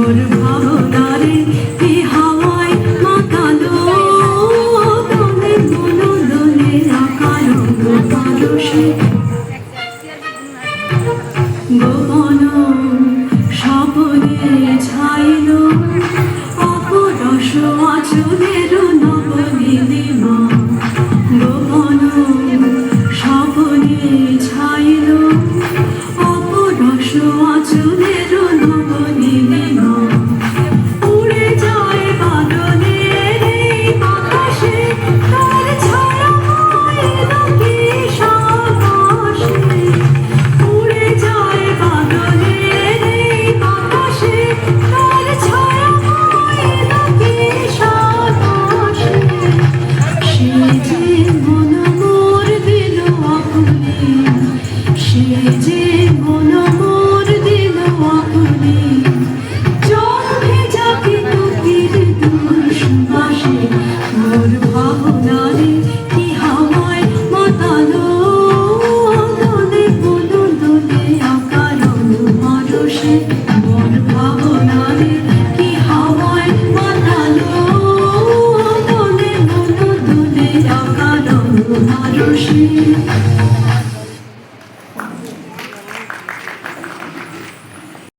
মোর ভাবনারে কি হাওয়ায় মাতালো দোলে দোলো দোলে আকার পারসে গোপন স্বপনে ছাইল অপরস আচলের নবনীলিমা গোপন স্বপনে ছাইল অপরস আচলের নবনীলিমা উড়ে যায় বাদলের এই বাতাসে তার ছায়া হইল কি সাবাসে উড়ে যায় বাদলের এই বাতাসে তার ছায়া হইল কি সাবাসে সে যে মন মোর দিল আপনি সে যে মন মোর দিল আপনি জল ভেজা পিতুকির দূর সুবাসে মোর ভাবনারে কি হাওয়ায় মাতালো দোলে দোলো দোলে আকার পরশে মোর ভাবনারে কি হাওয়ায় মাতালো দোলে দোলো দোলে আকার পরশে